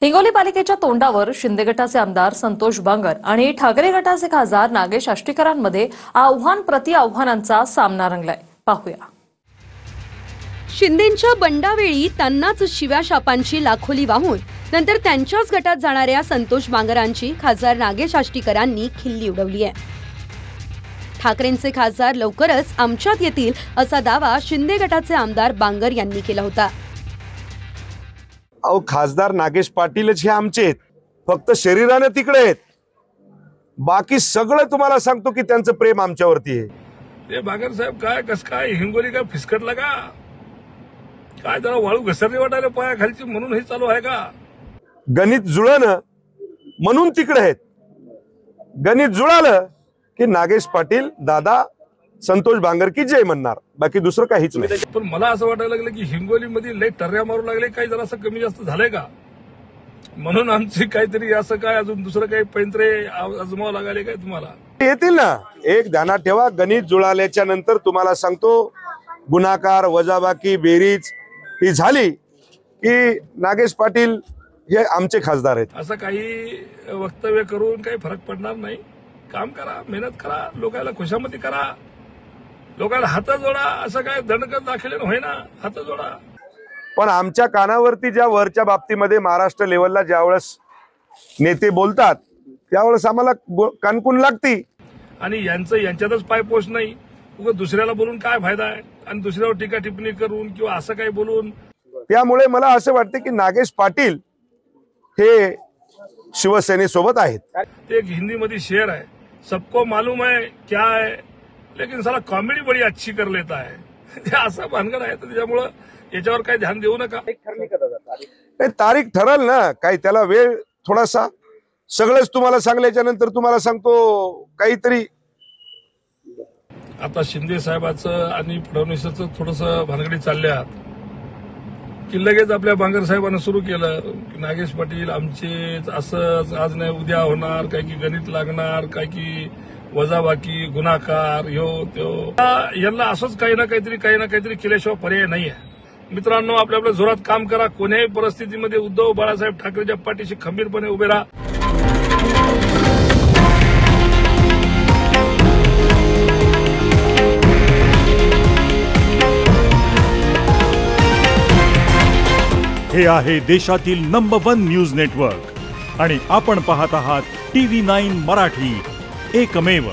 हिंगोली पालिकेच्या तोंडावर शिंदे गटाचे आमदार संतोष बांगर आणि ठाकरे गटाचे खासदार नागेश आष्टीकरांमध्ये आव्हान प्रति आव्हानांचा सामना रंगलाय। पाहूया। शिंदेंच्या बंडावेळी त्यांनाच शिव्या शापांची लाखोली वाहून नंतर त्यांच्याच गटात जाणाऱ्या संतोष बांगरांची खासदार नागेश आष्टीकरांनी खिल्ली उडवली आहे। ठाकरेंचे खासदार लवकरच आमच्यात येतील असा दावा शिंदे गटाचे आमदार बांगर यांनी केला होता। अहो, खासदार नागेश पाटीलच हे आमचे आहेत, फक्त शरीराने तिकडे आहेत, बाकी सगळं तुम्हाला सांगतो की त्यांचं प्रेम आमच्यावरती आहे। ते बागर साहेब काय कस काय हिंगोली काय फिसकटला का काय जरा वाळू घसरली वाटायला पायाखालची म्हणून हे चालू आहे का? गणित जुळलं म्हणून तिकडे आहेत। गणित जुळालं की नागेश पाटील दादा संतोष बांगर की जय म्हणणार, बाकी दुसरं काहीच नाही। पण मला असं वाटायला लागलं की हिंगोली मध्ये लय टर्या मारू लागले, काही जरा असं कमी जास्त झालंय का म्हणून आमची काहीतरी असं काय अजून दुसरं काही पैंत्रे आजमावं लागले काय तुम्हाला? येतील ना, एक ध्यानात ठेवा, गणित जुळाल्याच्या नंतर तुम्हाला सांगतो गुणाकार वजाबाकी बेरीज ही झाली की नागेश पाटील हे आमचे खासदार आहेत। असं काही वक्तव्य करून काही फरक पडणार नाही। काम करा, मेहनत करा, लोकांना खुशामती करा, लोकांना हात जोडा, असं काय दंडकत दाखवले होय ना, हात जोडा। पण आमच्या कानावरती ज्या वरच्या बाबतीमध्ये महाराष्ट्र लेवलला ज्यावेळेस नेते बोलतात त्यावेळेस आम्हाला कानकून लागती आणि यांच्यातच पायपोष नाही, उगाच दुसऱ्याला बोलून काय फायदा आहे आणि दुसऱ्यावर टीका टिप्पणी करून किंवा असं काही बोलून। त्यामुळे मला असं वाटतं की नागेश पाटील हे शिवसेनेसोबत आहेत। ते एक हिंदी मध्ये शेर है, सबको मालूम है क्या है लेकिन साला कॉमेडी बड़ी अच्छी कर लेता है। ते असं भानगड आहे, त्याच्यामुळं याच्यावर काही ध्यान देऊ नका। तारीख ठरल ना, काही त्याला वेळ थोडासा, सगळंच तुम्हाला सांगल्याच्या नंतर तुम्हाला सांगतो काहीतरी। आता शिंदे साहेबाचं आणि फडणवीसाचं थोडस भानगडी चालल्यात की लगेच आपल्या बांगर साहेबांना सुरू केलं की नागेश पाटील आमचे असं आज नाही उद्या होणार, काय की गणित लागणार, काय की वजाबाकी गुणाकार ह्यो त्यो, यांना असंच काही ना काहीतरी केल्याशिवाय पर्याय नाही आहे। मित्रांनो, आपल्या जोरात काम करा, कोणत्याही परिस्थितीमध्ये उद्धव बाळासाहेब ठाकरेच्या पाठीशी खंबीरपणे उभे राहा। हे आहे देशातील नंबर 1 न्यूज नेटवर्क आणि आपण पाहत आहात TV9 मराठी, एकमेव।